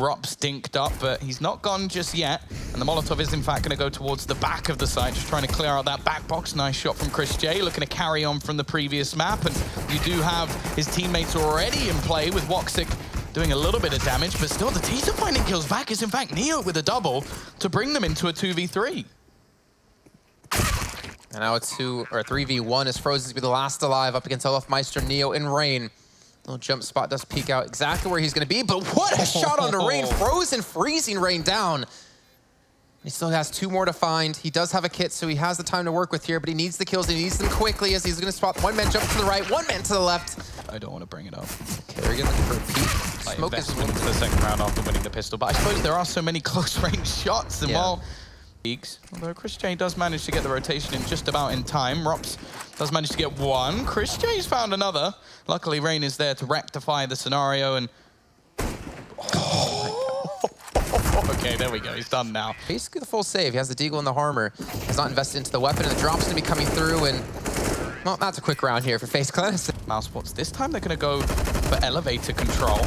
Rops dinked up, but he's not gone just yet. And the Molotov is, in fact, going to go towards the back of the site, just trying to clear out that back box. Nice shot from Chris J, looking to carry on from the previous map. And you do have his teammates already in play with Woxic doing a little bit of damage, but still the T's are finding kills back. Is in fact Neo with a double to bring them into a 2v3. And now it's 3v1 as FaZe to be the last alive up against Olafmeister, Neo, and Rain. Little jump spot does peek out exactly where he's going to be, but what a shot onto Rain. Frozen, freezing Rain down. He still has 2 more to find. He does have a kit, so he has the time to work with here, but he needs the kills. He needs them quickly as he's going to spot 1 man jump to the right, 1 man to the left. I don't want to bring it up. Kerrigan looking for a peek. Like Smoke is into the second round after winning the pistol, but I suppose there are so many close-range shots, and while although Chris J does manage to get the rotation in just about in time. Rops does manage to get 1. Chris J's found another. Luckily, Rain is there to rectify the scenario, and okay, there we go. He's done now. Basically the full save. He has the deagle and the armor. He's not invested into the weapon, and the drop's going to be coming through, and well, that's a quick round here for FaZe Clan. mousesports. This time they're going to go for elevator control.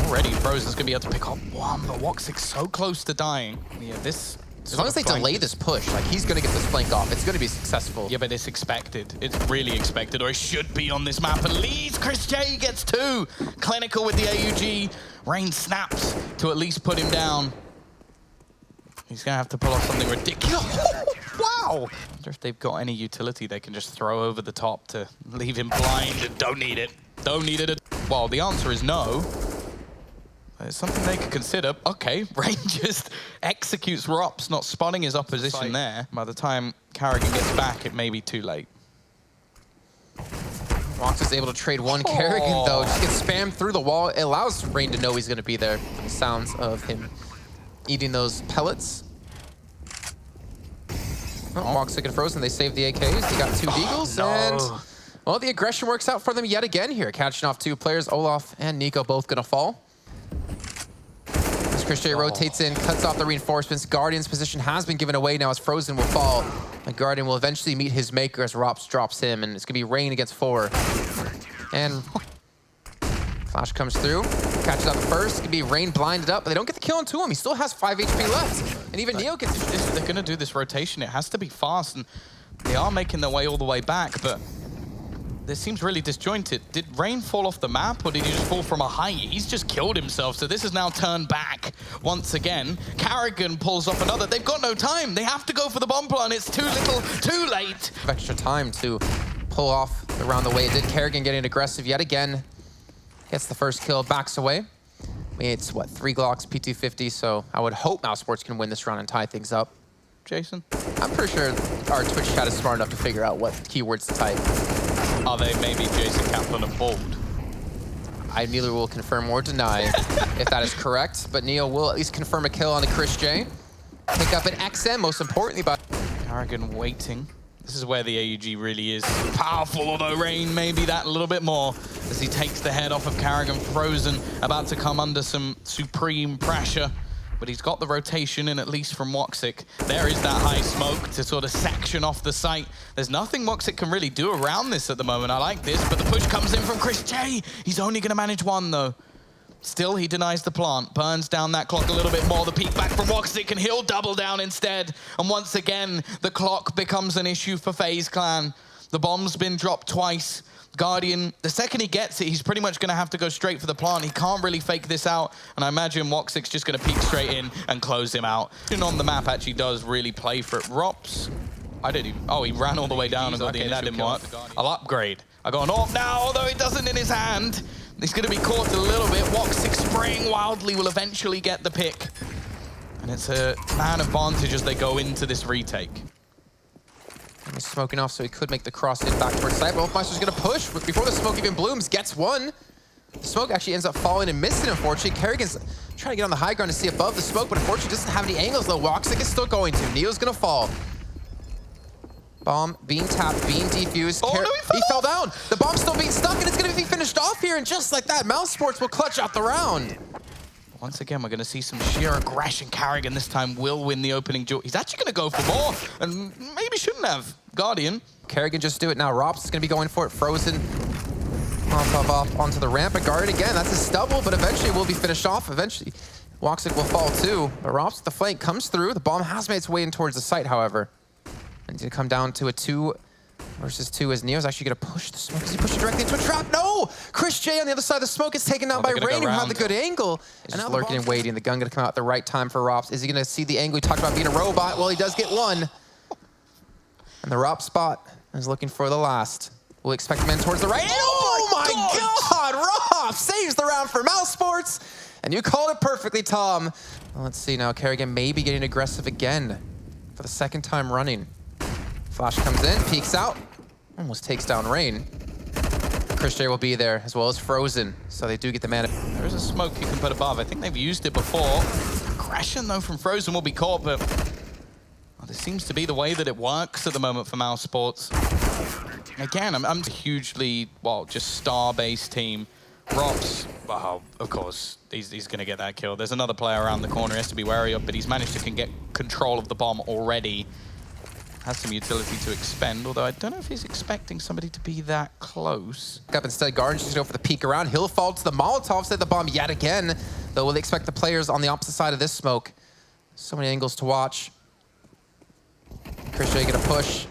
Already, Frozen's going to be able to pick up 1, but Woxic's so close to dying. Yeah, this... As long as they delay this push, like, he's going to get this flank off. It's going to be successful. Yeah, but it's expected. It's really expected, or it should be on this map. At least Chris J gets 2. Clinical with the AUG. Rain snaps to at least put him down. He's going to have to pull off something ridiculous. Wow! I wonder if they've got any utility they can just throw over the top to leave him blind. And don't need it. Don't need it. Well, the answer is no. It's something they could consider. Okay, Rain just executes Rops, not spotting his opposition there. By the time Carrigan gets back, it may be too late. Rox is able to trade 1. Kerrigan, though, just gets spammed through the wall. It allows Rain to know he's going to be there. The sounds of him eating those pellets. Woxic and Frozen, they saved the AKs. They got 2 deagles, and well, the aggression works out for them yet again here. Catching off 2 players, Olaf and Nico both going to fall. Chris J rotates in, cuts off the reinforcements. Guardian's position has been given away now as Frozen will fall. And Guardian will eventually meet his maker as Rops drops him, and it's going to be Rain against 4. And Flash comes through, catches out the first. It's going to be Rain blinded up, but they don't get the kill onto him. He still has 5 HP left. And even Neo gets... If they're going to do this rotation, it has to be fast, and they are making their way all the way back, but this seems really disjointed. Did Rain fall off the map, or did he just fall from a height? He's just killed himself, so this is now turned back once again. Carrigan pulls off another. They've got no time. They have to go for the bomb plant. It's too little, too late. Extra time to pull off around the way it did. Kerrigan getting aggressive yet again. Gets the first kill, backs away. It's, what, 3 Glocks, P250, so I would hope mousesports can win this round and tie things up. Jason? I'm pretty sure our Twitch chat is smart enough to figure out what keywords to type. Are they maybe Jason Kaplan and Bold? I neither will confirm or deny if that is correct, but Neo will at least confirm a kill on the Chris J. Pick up an XM, most importantly, but Carrigan waiting. This is where the AUG really is powerful, although Rain maybe that a little bit more as he takes the head off of Carrigan. Frozen, about to come under some supreme pressure. But he's got the rotation in, at least from Woxic. There is that high smoke to sort of section off the site. There's nothing Woxic can really do around this at the moment. I like this, but the push comes in from Chris J. He's only going to manage 1, though. Still, he denies the plant. Burns down that clock a little bit more. The peek back from Woxic, and he'll double down instead. And once again, the clock becomes an issue for FaZe Clan. The bomb's been dropped twice. Guardian, the second he gets it, he's pretty much going to have to go straight for the plant. He can't really fake this out, and I imagine Woxic's just going to peek straight in and close him out. And on the map actually does really play for it. Rops, I didn't even... Oh, he ran all the way down and got the initial kill. That didn't work. I'll upgrade. I got an AWP now, although it doesn't in his hand. He's going to be caught a little bit. Woxic spraying wildly will eventually get the pick. And it's a man advantage as they go into this retake. He's smoking off, so he could make the cross in back towards site. Wolfmeister's going to push before the smoke even blooms. Gets 1. The smoke actually ends up falling and missing, unfortunately. Kerrigan's trying to get on the high ground to see above the smoke, but unfortunately doesn't have any angles, though. Woxic is still going to. Neo's going to fall. Bomb being tapped, being defused. Oh, no, he fell down. The bomb's still being stuck, and it's going to be finished off here. And just like that, mousesports will clutch out the round. Once again, we're going to see some sheer aggression. Carrigan this time will win the opening duel. He's actually going to go for more, and maybe shouldn't have. Guardian. Kerrigan just do it now. Rops is going to be going for it. Frozen Molotov off onto the ramp. Guard again, that's a stubble, but eventually will be finished off. Eventually, Woxic will fall too. But Rops with the flank comes through. The bomb has made its way in towards the site, however. And he's gonna come down to a 2 versus 2 as Neo's actually gonna push the smoke. Is he pushing directly into a trap? No! Chris J on the other side of the smoke is taken down by Rain, who had the good angle. He's just lurking and waiting. The gun gonna come out at the right time for Rops. Is he gonna see the angle? He talked about being a robot. Well, he does get one. And the Rops spot is looking for the last. We'll expect him in towards the right. Oh my God! Rops saves the round for mousesports. And you called it perfectly, Tom. Well, let's see now. Kerrigan maybe getting aggressive again for the second time running. Flash comes in, peeks out, almost takes down Rain. Chris J will be there, as well as Frozen, so they do get the mana. There is a smoke you can put above. I think they've used it before. Aggression, though, from Frozen will be caught, but well, this seems to be the way that it works at the moment for mousesports. Again, I'm a hugely, well, just star-based team. Rops, well, of course, he's going to get that kill. There's another player around the corner he has to be wary of, but he's managed to get control of the bomb already. Has some utility to expend, although I don't know if he's expecting somebody to be that close. Up instead, Garden's just go for the peek around. He'll fall to the Molotov, set the bomb yet again, though we'll expect the players on the opposite side of this smoke. So many angles to watch. Chris J gonna push.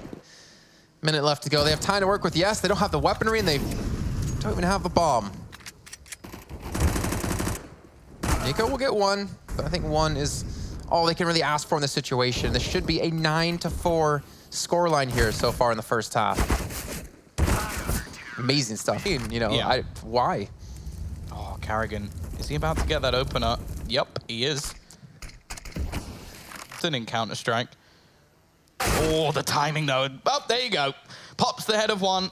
Minute left to go. They have time to work with. Yes, they don't have the weaponry, and they don't even have the bomb. Nico will get one, but I think one is all they can really ask for in this situation. This should be a 9-4 scoreline here so far in the first half. Amazing stuff. You know, yeah. Why? Oh, Kerrigan. Is he about to get that opener? Yep, he is. It's an encounter strike. Oh, the timing, though. Oh, there you go. Pops the head of one.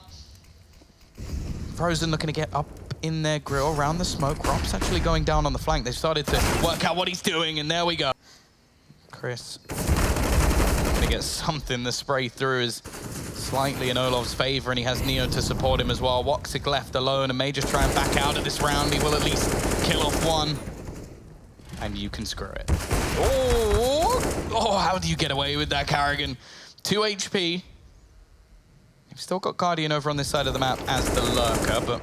Frozen looking to get up in their grill around the smoke. Rops actually going down on the flank. They've started to work out what he's doing, and there we go. Chris gonna get something. The spray through is slightly in Olof's favor, and he has Neo to support him as well. Woxic left alone and may just try and back out of this round. He will at least kill off one. And you can screw it. Oh, how do you get away with that, Kerrigan? 2 HP. You've still got Guardian over on this side of the map as the lurker, but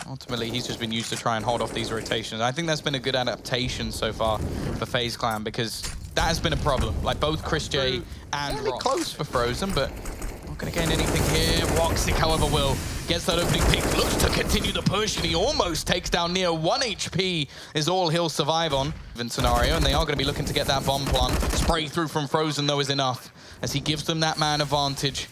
ultimately he's just been used to try and hold off these rotations. I think that's been a good adaptation so far for FaZe Clan, because that has been a problem. Like both Chris J and Rops. Close for Frozen, but not going to gain anything here. Woxic, however, will. Gets that opening pick, looks to continue the push, and he almost takes down Neo. 1 HP is all he'll survive on in scenario, and they are going to be looking to get that bomb plant. Spray through from Frozen, though, is enough, as he gives them that man advantage.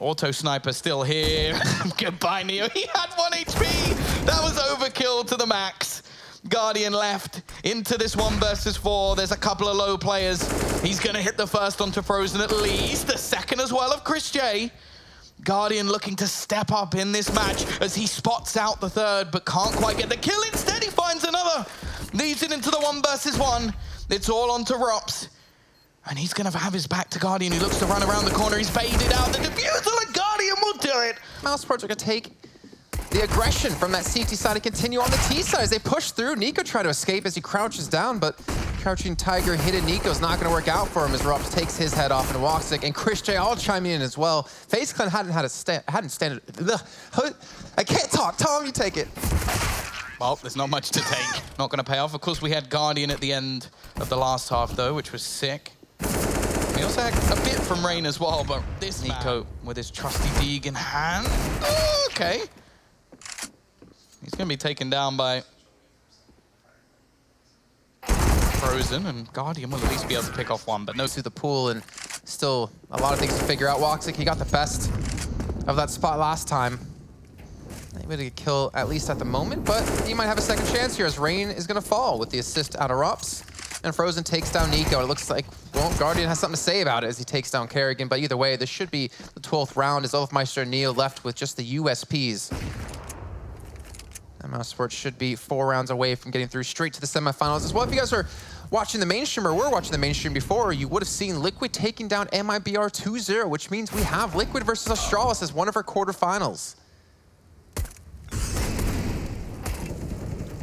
Auto Sniper still here. Goodbye, Neo. He had 1 HP. That was overkill to the max. Guardian left into this 1 versus 4. There's a couple of low players. He's going to hit the first onto Frozen at least. The second as well of Chris J. Guardian looking to step up in this match as he spots out the third, but can't quite get the kill. Instead, he finds another. Leads it into the 1 versus 1. It's all onto Rops. And he's going to have his back to Guardian. He looks to run around the corner. He's faded out. The defusal, and Guardian will do it. mousesports are going to take the aggression from that CT side and continue on the T side as they push through. Nico trying to escape as he crouches down, but crouching Tiger hidden Nico's not going to work out for him as Rops takes his head off and Woxic and Chris J all chiming in as well. FaZe Clan hadn't standard. I can't talk. Tom, you take it. Well, there's not much to take. Not going to pay off. Of course, we had Guardian at the end of the last half, though, which was sick. We also had a bit from Rain as well, but this Nico with his trusty Deeg in hand. Oh, okay. He's going to be taken down by Frozen, and Guardian will at least be able to pick off one, but no. To the pool, and still a lot of things to figure out. Woxic, he got the best of that spot last time. Able to get kill at least at the moment, but he might have a second chance here as Rain is going to fall with the assist out of Rops. And Frozen takes down Nico. It looks like, well, Guardian has something to say about it as he takes down Kerrigan. But either way, this should be the 12th round as Olofmeister and Neo left with just the USPs. And mousesports should be 4 rounds away from getting through straight to the semifinals as well. If you guys are watching the mainstream or were watching the mainstream before, you would have seen Liquid taking down MIBR 2-0, which means we have Liquid versus Astralis as one of our quarterfinals.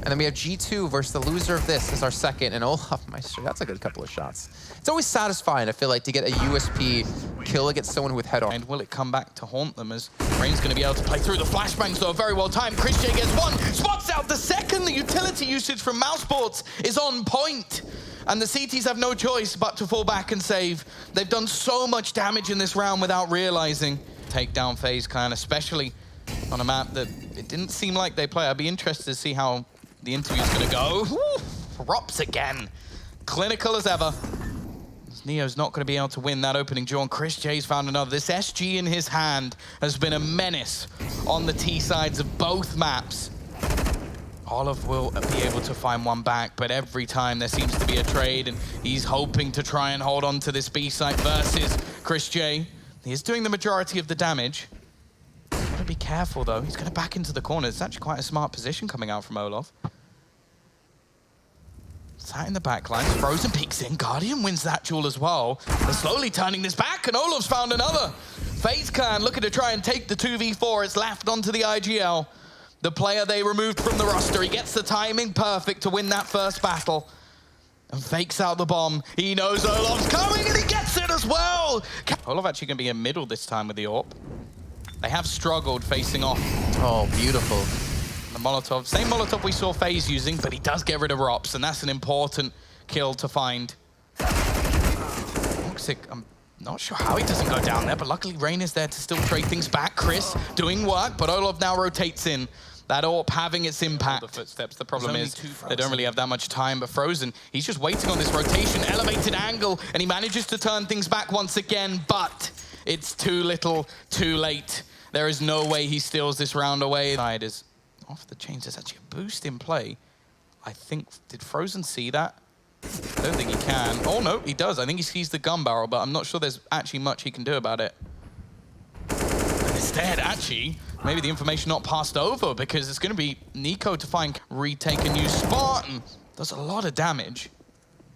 And then we have G2 versus the loser of this is our second, and Olaf Meister. That's a good couple of shots. It's always satisfying, I feel like, to get a USP kill against someone with head on. And will it come back to haunt them as Rain's going to be able to play through the flashbangs, though very well timed. Chris J gets one, spots out the second. The utility usage from mousesports is on point. And the CTs have no choice but to fall back and save. They've done so much damage in this round without realizing. Take down FaZe Clan, especially on a map that it didn't seem like they play. I'd be interested to see how the interview's going to go. Rops again. Clinical as ever. Neo's not going to be able to win that opening draw, and Chris J's found another. This SG in his hand has been a menace on the T sides of both maps. Olive will be able to find one back, but every time there seems to be a trade, and he's hoping to try and hold on to this B site versus Chris J. He is doing the majority of the damage. Got to be careful, though. He's going to back into the corner. It's actually quite a smart position coming out from Olaf. Sat in the back line, Frozen peeks in, Guardian wins that duel as well. They're slowly turning this back, and Olaf's found another. FaZe Clan looking to try and take the 2v4. It's left onto the IGL. The player they removed from the roster. He gets the timing perfect to win that first battle. And fakes out the bomb. He knows Olaf's coming, and he gets it as well. Olaf actually going to be in middle this time with the AWP. They have struggled facing off. Oh, beautiful. The Molotov, same Molotov we saw FaZe using, but he does get rid of Rops, and that's an important kill to find. Toxic, I'm not sure how he doesn't go down there, but luckily Rain is there to still trade things back. Chris doing work, but Olaf now rotates in. That AWP having its impact. The footsteps. The problem is they don't really have that much time, but Frozen, he's just waiting on this rotation, elevated angle, and he manages to turn things back once again, but it's too little, too late. There is no way he steals this round away. Side is off the chains. There's actually a boost in play. I think, did Frozen see that? I don't think he can. Oh no, he does. I think he sees the gun barrel, but I'm not sure there's actually much he can do about it. And instead, actually, maybe the information not passed over, because it's going to be Nico to find, retake a new spot, and does a lot of damage,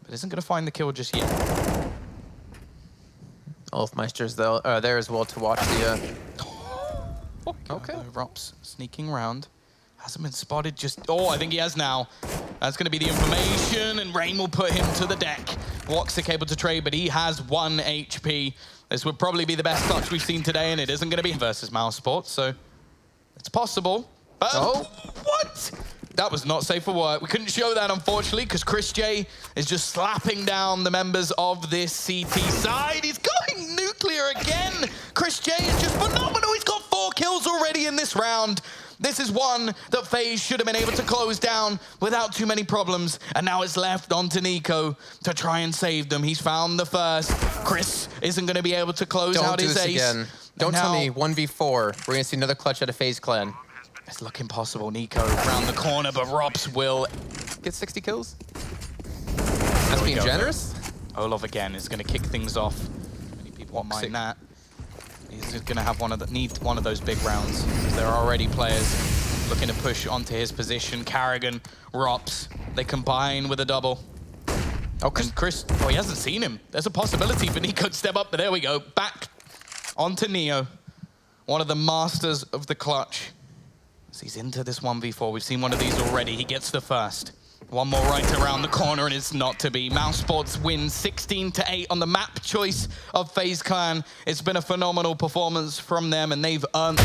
but isn't going to find the kill just yet. Olfmeister's there as well to watch the... Okay. Rops sneaking around. Hasn't been spotted just... Oh, I think he has now. That's going to be the information, and Rain will put him to the deck. Woxic able to trade, but he has 1 HP. This would probably be the best clutch we've seen today, and it isn't going to be versus mousesports, so it's possible. What? That was not safe for work. We couldn't show that, unfortunately, because Chris J is just slapping down the members of this CT side. He's going nuclear again. Chris J is just phenomenal. He's got 4 kills already in this round. This is one that FaZe should have been able to close down without too many problems. And now it's left onto Nico to try and save them. He's found the first. Chris isn't going to be able to close out his ace. Again. Don't tell me 1v4. We're going to see another clutch out of FaZe Clan. It's looking possible. Nico around the corner, but Rops will get 60 kills. That's being generous. Olaf again is going to kick things off. Many people won't mind that. He's just going to have need one of those big rounds. There are already players looking to push onto his position. Carrigan, Rops, they combine with a double. Oh, Chris, oh, he hasn't seen him. There's a possibility for Nico to step up, but there we go. Back onto Neo, one of the masters of the clutch. So he's into this 1v4. We've seen one of these already. He gets the first. One more right around the corner, and it's not to be. mousesports wins 16-8 on the map choice of FaZe Clan. It's been a phenomenal performance from them, and they've earned